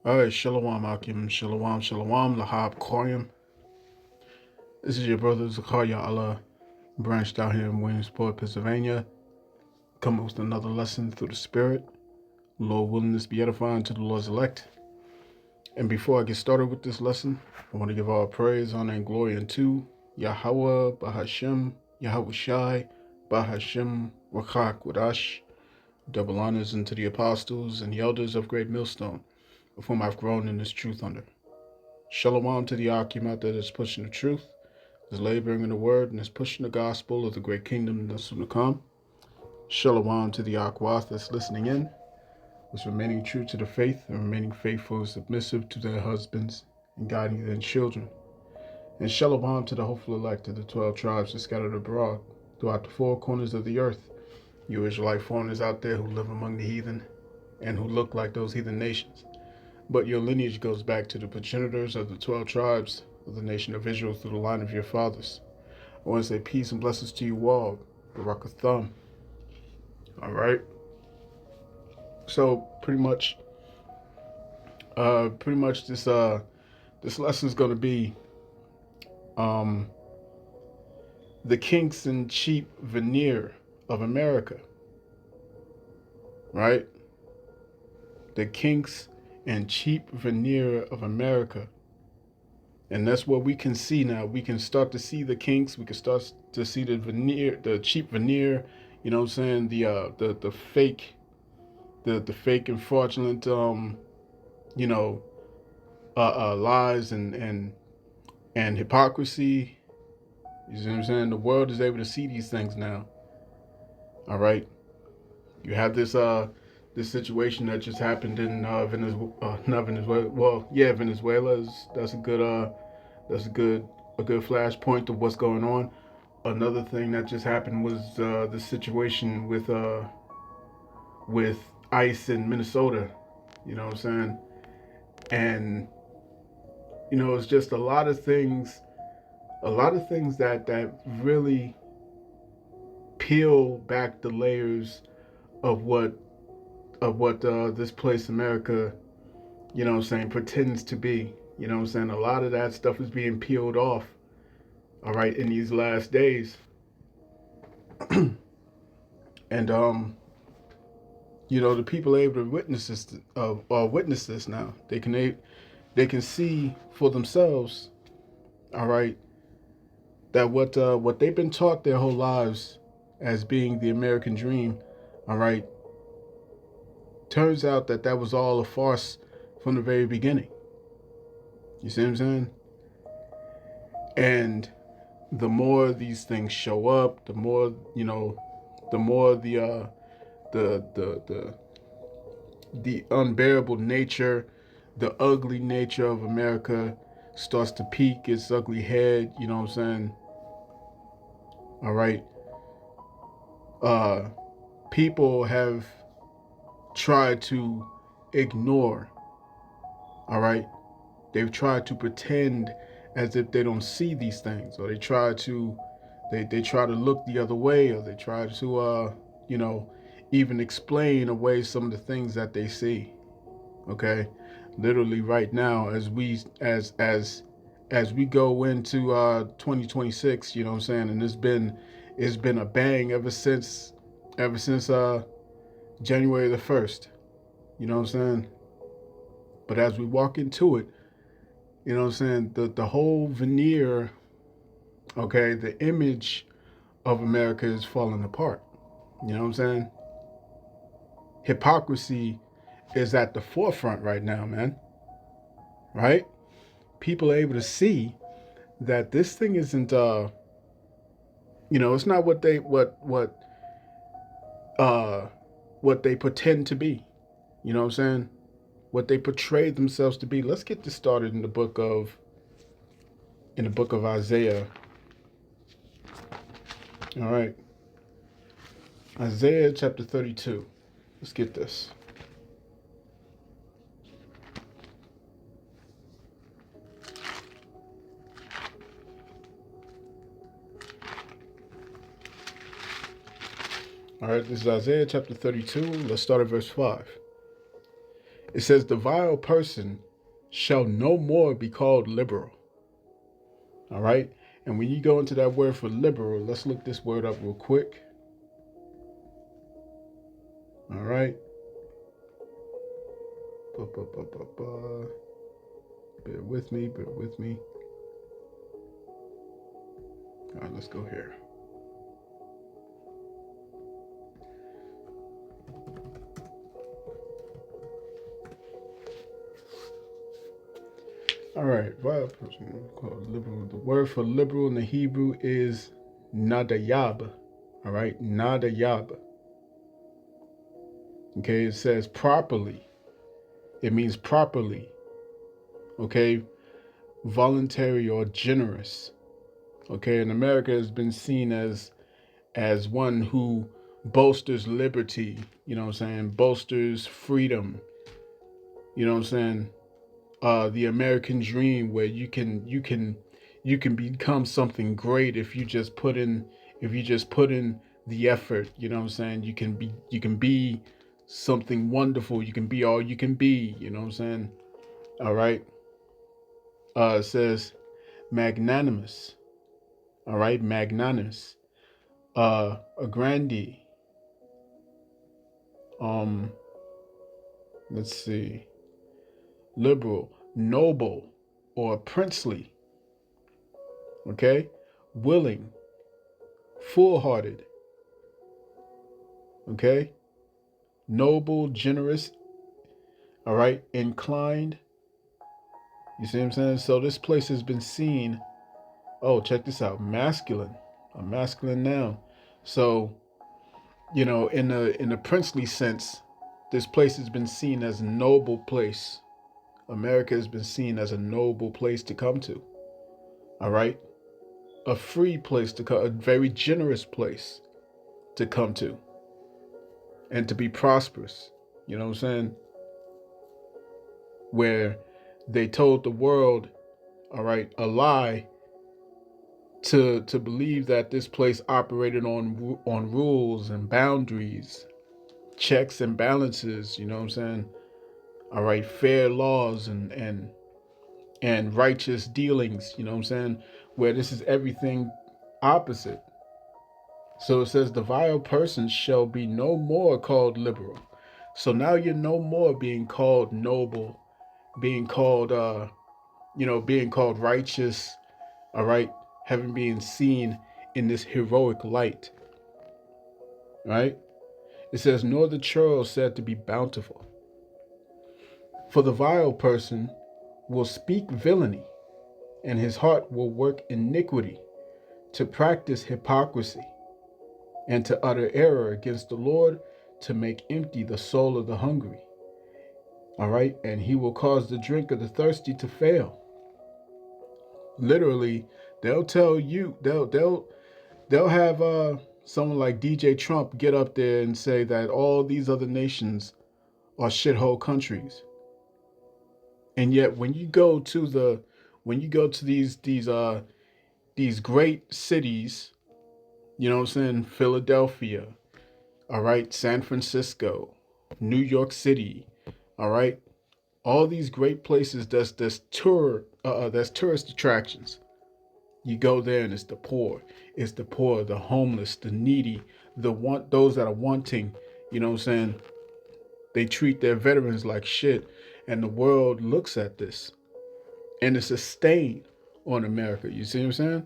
All right, Shalom Akim, Shalom, Shalom, Lahab Koyim. This is your brother Zakaria Allah, branched out here in Williamsport, Pennsylvania. Coming with another lesson through the Spirit. Lord willing, this be edifying to the Lord's elect. And before I get started with this lesson, I want to give all praise, honor, and glory unto Yahweh, Bahashem, Yahweh Shai, Bahashem, Wakak, Wadash. Double honors unto the apostles and the elders of Great Millstone, of whom I've grown in this truth under. Shalom to the Akim out there that's pushing the truth, is laboring in the word, and is pushing the gospel of the great kingdom that's soon to come. Shalom to the Akwath that's listening in, was remaining true to the faith and remaining faithful and submissive to their husbands and guiding their children. And shalom to the hopeful elect of the 12 tribes that scattered abroad throughout the four corners of the earth. You Israelite foreigners out there who live among the heathen and who look like those heathen nations. But your lineage goes back to the progenitors of the 12 tribes of the nation of Israel through the line of your fathers. I want to say peace and blessings to you all. Barak Thumb. All right. So pretty much this lesson is going to be the kinks and cheap veneer of America. Right? The kinks and cheap veneer of America. And that's what we can see now. We can start to see the kinks. We can start to see the veneer, the cheap veneer. You know what I'm saying? The fake, the fake and fraudulent lies and hypocrisy. You see what I'm saying? The world is able to see these things now. All right. You have this situation that just happened in Venezuela. Not Venezuela. Well, yeah, Venezuela is that's a good flashpoint of what's going on. Another thing that just happened was the situation with ICE in Minnesota. You know what I'm saying? And it's just a lot of things that really peel back the layers of what this place America, pretends to be. You know what I'm saying? A lot of that stuff is being peeled off, all right, in these last days. And the people are able to witness this now. They can see for themselves, all right, that what they've been taught their whole lives as being the American dream, all right, turns out that was all a farce from the very beginning. You see what I'm saying? And the more these things show up, the more the unbearable nature, the ugly nature of America starts to peek its ugly head. You know what I'm saying? All right. People have tried to ignore. All right. They've tried to pretend as if they don't see these things, or they try to look the other way, or they try to even explain away some of the things that they see. Okay, literally right now, as we go into 2026, you know what I'm saying, and it's been a bang ever since January the 1st. You know what I'm saying? But as we walk into it, you know what I'm saying, the whole veneer, okay, the image of America is falling apart. You know what I'm saying? Hypocrisy is at the forefront right now, man. Right? People are able to see that this thing isn't it's not what they pretend to be. You know what I'm saying? What they portray themselves to be. Let's get this started in the book of Isaiah. All right. Isaiah chapter 32. Let's get this. All right, this is Isaiah chapter 32. Let's start at verse 5. It says, the vile person shall no more be called liberal. All right. And when you go into that word for liberal, let's look this word up real quick. All right. Bear with me. Bear with me. All right, let's go here. All right, vile person called liberal. The word for liberal in the Hebrew is nadayab. All right, nadayab. Okay, it says properly. It means properly. Okay, voluntary or generous. Okay, and America has been seen as one who bolsters liberty. You know what I'm saying? Bolsters freedom. You know what I'm saying? The American dream, where you can become something great if you just put in the effort. You know what I'm saying? You can be something wonderful. You can be all you can be. You know what I'm saying? All right. It says magnanimous. All right, magnanimous. A grandee. Um, let's see. Liberal, noble, or princely. Okay, willing, full-hearted. Okay, noble, generous. All right, inclined. You see what I'm saying? So this place has been seen. Oh, check this out. Masculine. A masculine noun. So, in the princely sense, this place has been seen as a noble place. America has been seen as a noble place to come to. All right, a free place to come, a very generous place to come to, and to be prosperous. You know what I'm saying? Where they told the world, all right, a lie to believe that this place operated on rules and boundaries, checks and balances. You know what I'm saying? All right, fair laws and righteous dealings. You know what I'm saying? Where this is everything opposite. So it says, the vile person shall be no more called liberal. So now you're no more being called noble, being called being called righteous. All right, having been seen in this heroic light. Right? It says, nor the churl said to be bountiful. For the vile person will speak villainy, and his heart will work iniquity, to practice hypocrisy, and to utter error against the Lord, to make empty the soul of the hungry. All right, and he will cause the drink of the thirsty to fail. Literally, they'll tell you, they'll have someone like DJ Trump get up there and say that all these other nations are shithole countries. And yet when you go to these great cities, you know what I'm saying, Philadelphia, all right, San Francisco, New York City, all right, all these great places that's tourist attractions. You go there and it's the poor, the homeless, the needy, those that are wanting. You know what I'm saying? They treat their veterans like shit, and the world looks at this, and it's a stain on America. You see what I'm saying?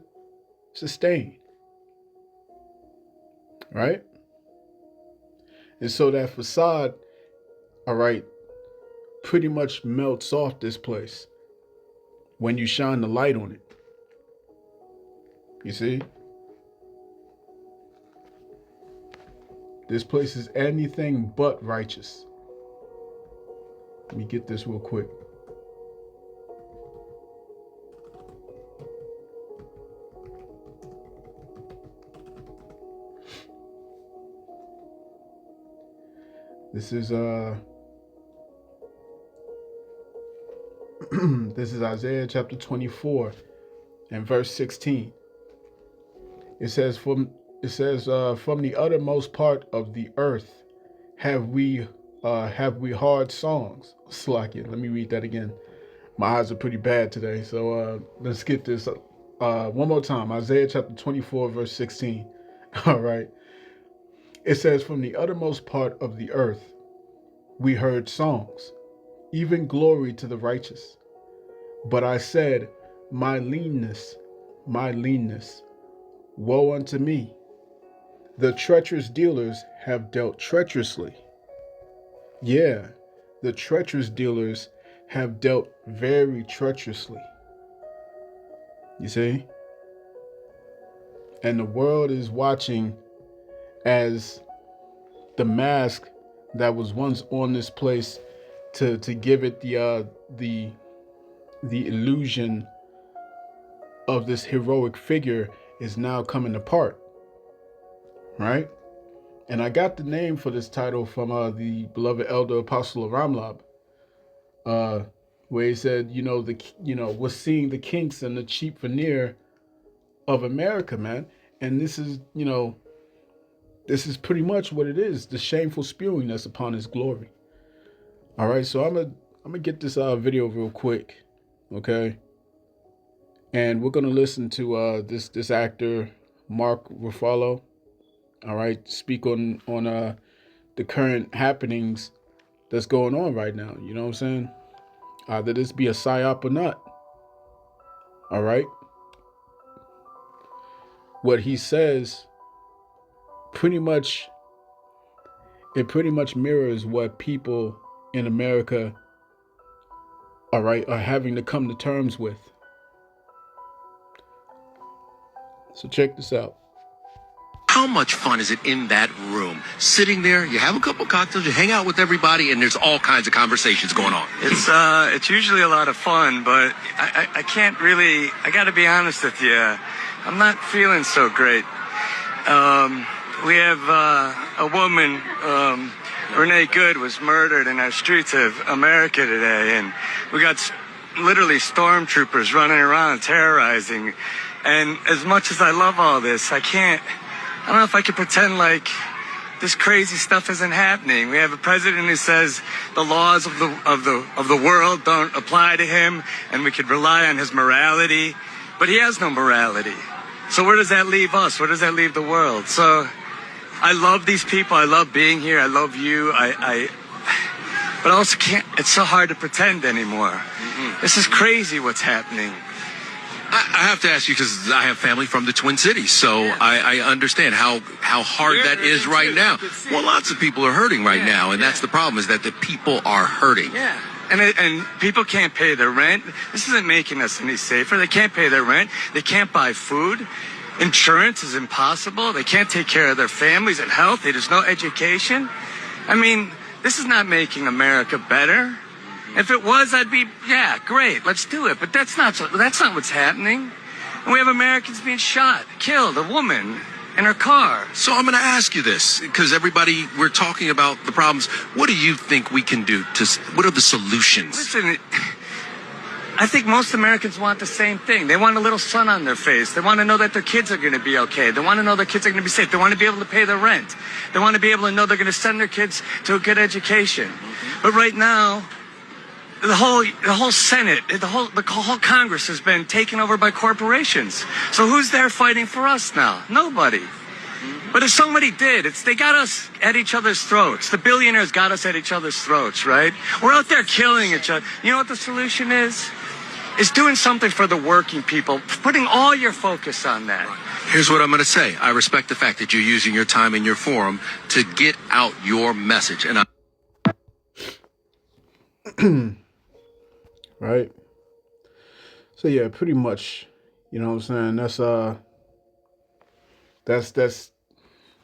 It's a stain, right? And so that facade, all right, pretty much melts off this place when you shine the light on it. You see? This place is anything but righteous. Let me get this real quick. This is this is Isaiah chapter 24 and verse 16. It says from the uttermost part of the earth have we have we hard songs? Slack it. Let me read that again. My eyes are pretty bad today, so let's get this one more time. Isaiah chapter 24, verse 16. All right. It says, "From the uttermost part of the earth we heard songs, even glory to the righteous. But I said, my leanness, woe unto me. The treacherous dealers have dealt treacherously." Yeah, the treacherous dealers have dealt very treacherously. You see? And the world is watching as the mask that was once on this place to give it the illusion of this heroic figure is now coming apart, right? And I got the name for this title from the beloved elder apostle of Ramlab, uh, where he said, we're seeing the kinks and the cheap veneer of America, man. And this is pretty much what it is, the shameful spewing that's upon his glory. All right, so I'm gonna get this video real quick, okay? And we're gonna listen to this actor Mark Ruffalo, all right, speak on the current happenings that's going on right now. You know what I'm saying? Either this be a psyop or not. All right. What he says pretty much mirrors what people in America, all right, are having to come to terms with. So check this out. How much fun is it in that room? Sitting there, you have a couple cocktails, you hang out with everybody, and there's all kinds of conversations going on. It's usually a lot of fun, but I can't really, I gotta be honest with you, I'm not feeling so great. We have a woman, Renee Good, was murdered in our streets of America today, and we got literally stormtroopers running around terrorizing. And as much as I love all this, I don't know if I can pretend like this crazy stuff isn't happening. We have a president who says the laws of the world don't apply to him, and we could rely on his morality, but he has no morality. So where does that leave us? Where does that leave the world? So I love these people. I love being here. I love you. But I also can't. It's so hard to pretend anymore. Mm-hmm. This is crazy what's happening. I have to ask you, because I have family from the Twin Cities, so yeah. I understand how hard that is right now. Well, lots of people are hurting right now, and that's the problem, is that the people are hurting. Yeah, and people can't pay their rent. This isn't making us any safer. They can't pay their rent. They can't buy food. Insurance is impossible. They can't take care of their families and health. There's no education. I mean, this is not making America better. If it was, I'd be, yeah, great, let's do it. But that's not what's happening. And we have Americans being shot, killed, a woman in her car. So I'm going to ask you this, because we're talking about the problems. What do you think we can do? What are the solutions? Listen, I think most Americans want the same thing. They want a little sun on their face. They want to know that their kids are going to be okay. They want to know their kids are going to be safe. They want to be able to pay their rent. They want to be able to know they're going to send their kids to a good education. But right now, the whole Senate, the whole Congress has been taken over by corporations. So who's there fighting for us now? Nobody. But if somebody did, they got us at each other's throats. The billionaires got us at each other's throats, right? We're out there killing each other. You know what the solution is? It's doing something for the working people, putting all your focus on that. Here's what I'm going to say. I respect the fact that you're using your time in your forum to get out your message. And Right. So yeah, pretty much, you know what I'm saying?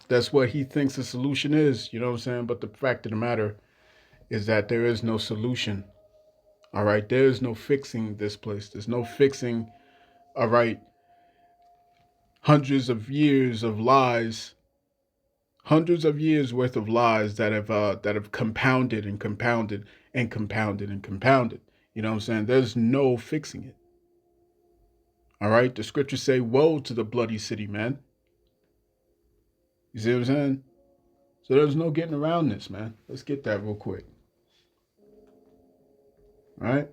That's what he thinks the solution is, you know what I'm saying? But the fact of the matter is that there is no solution. All right, there is no fixing this place. There's no fixing, all right, hundreds of years of lies, hundreds of years worth of lies that have compounded and compounded and compounded and compounded. You know what I'm saying? There's no fixing it. All right? The scriptures say, woe to the bloody city, man. You see what I'm saying? So there's no getting around this, man. Let's get that real quick. All right?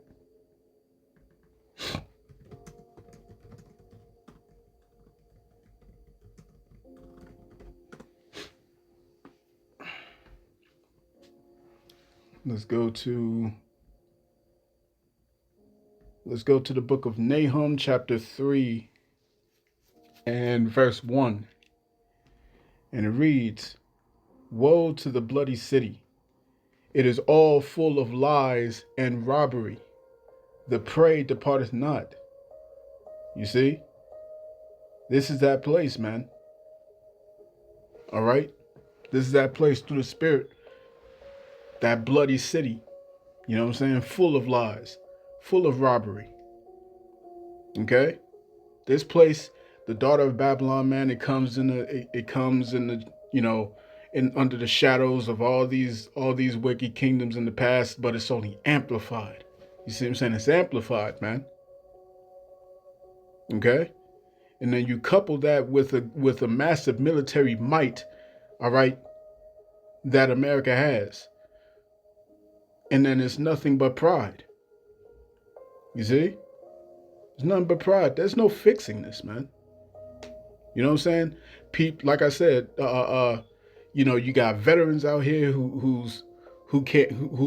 Let's go to the book of Nahum, chapter 3 and verse 1. And it reads, "Woe to the bloody city. It is all full of lies and robbery. The prey departeth not." You see? This is that place, man. All right? This is that place through the Spirit. That bloody city. You know what I'm saying? Full of lies. Full of robbery. Okay? This place, the daughter of Babylon, man, it comes in the, you know, in under the shadows of all these wicked kingdoms in the past, but it's only amplified. You see what I'm saying? It's amplified, man. Okay? And then you couple that with a massive military might, all right, that America has. And then it's nothing but pride. You see? It's nothing but pride. There's no fixing this, man. You know what I'm saying? Like I said, you know, you got veterans out here who's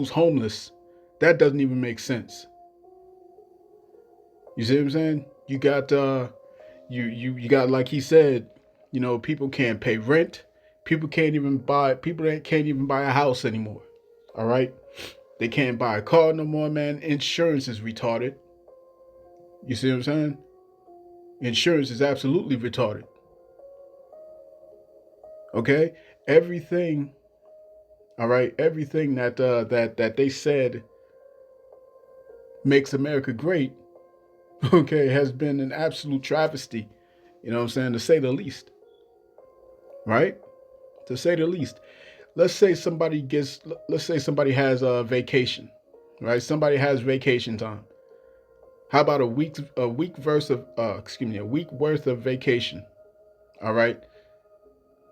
homeless. That doesn't even make sense. You see what I'm saying? You got you got, like he said, you know, people can't pay rent. People can't even buy a house anymore. All right? They can't buy a car no more, man. Insurance is retarded. You see what I'm saying? Insurance is absolutely retarded. Okay? Everything, all right, everything that they said makes America great, okay, has been an absolute travesty. You know what I'm saying? To say the least. Right? To say the least. Let's say somebody has a vacation. Right? Somebody has vacation time. How about a week worth of vacation? All right?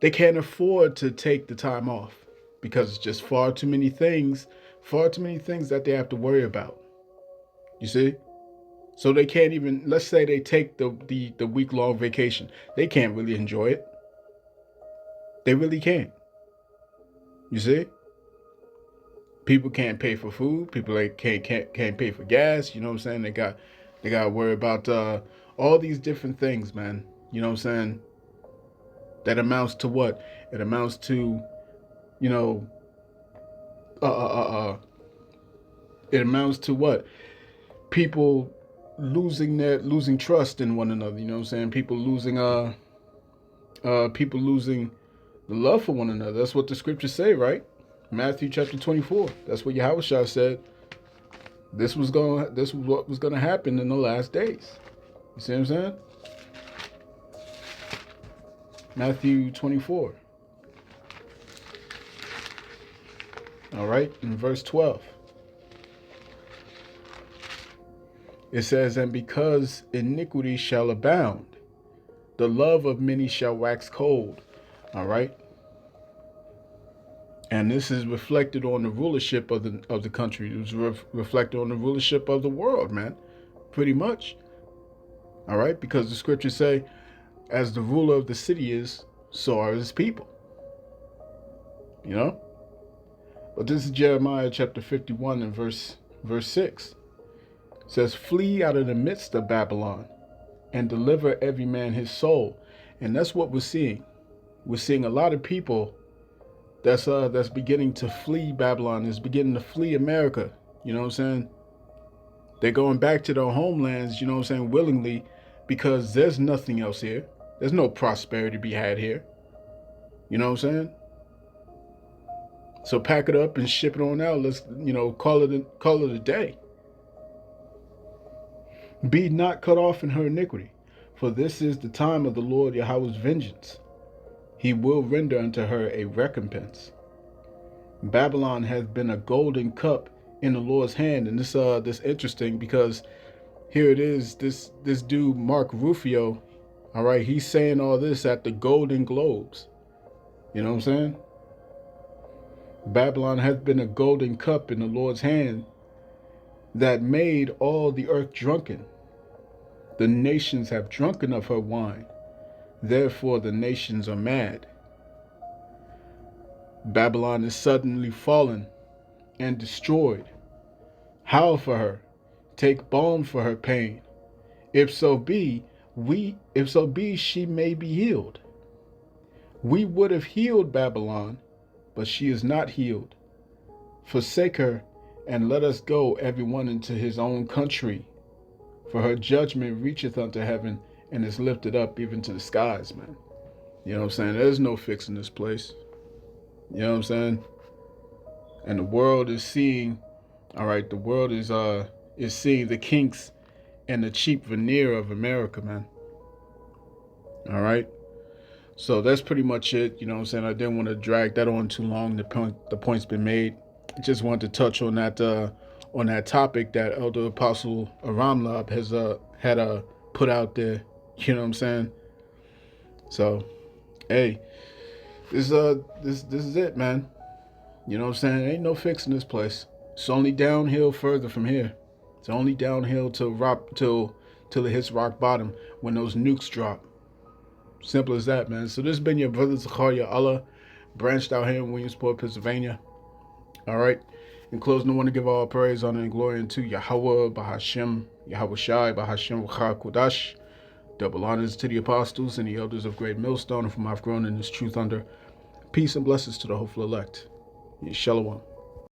They can't afford to take the time off because it's just far too many things that they have to worry about. You see? So they can't even, let's say they take the week-long vacation. They can't really enjoy it. They really can't. You see? People can't pay for food. People can't pay for gas. You know what I'm saying? They got to worry about all these different things, man. You know what I'm saying? That amounts to what? It amounts to, you know, it amounts to what? People losing trust in one another. You know what I'm saying? People losing the love for one another. That's what the scriptures say, right? Matthew chapter 24. That's what Yahushua said. This was what was gonna happen in the last days. You see what I'm saying? Matthew 24. All right, in verse 12. It says, "And because iniquity shall abound, the love of many shall wax cold." All right. And this is reflected on the rulership of the country. It was reflected on the rulership of the world, man. Pretty much. All right, because the scriptures say, as the ruler of the city is, so are his people. You know? But this is Jeremiah chapter 51 and verse 6. It says, "Flee out of the midst of Babylon and deliver every man his soul." And that's what we're seeing. We're seeing a lot of people that's beginning to flee Babylon, is beginning to flee America. You know what I'm saying? They're going back to their homelands, you know what I'm saying, willingly, because there's nothing else here. There's no prosperity to be had here. You know what I'm saying? So pack it up and ship it on out. Let's, you know, call it a day. "Be not cut off in her iniquity, for this is the time of the Lord Yahweh's vengeance. He will render unto her a recompense. Babylon hath been a golden cup in the Lord's hand." And this interesting because here it is, this dude Mark Rufio, all right, he's saying all this at the Golden Globes. You know what I'm saying? Babylon hath been a golden cup in the Lord's hand that made all the earth drunken. The nations have drunken of her wine, therefore the nations are mad. Babylon is suddenly fallen and destroyed. Howl for her, take balm for her pain. If so be, she may be healed. We would have healed Babylon, but she is not healed. Forsake her, and let us go every one into his own country. For her judgment reacheth unto heaven, and is lifted up even to the skies, man. You know what I'm saying? There's no fixing this place. You know what I'm saying? And the world is seeing, all right, the world is seeing the kinks and the cheap veneer of America, man. All right. So that's pretty much it. You know what I'm saying? I didn't want to drag that on too long. The point's been made. Just wanted to touch on that topic that Elder Apostle Aramlab has had put out there. You know what I'm saying? So, hey, this is it, man. You know what I'm saying? Ain't no fixing this place. It's only downhill further from here. It's only downhill till it hits rock bottom when those nukes drop. Simple as that, man. So this has been your brother Zakaria Allah, branched out here in Williamsport, Pennsylvania. All right. In closing, I want to give all praise, honor, and glory unto Yahweh, Bahashem, Yahweh Shai, Bahashem, Wachar Kodash. Double honors to the apostles and the elders of Great Millstone, whom I've grown in this truth under. Peace and blessings to the hopeful elect. Shalom.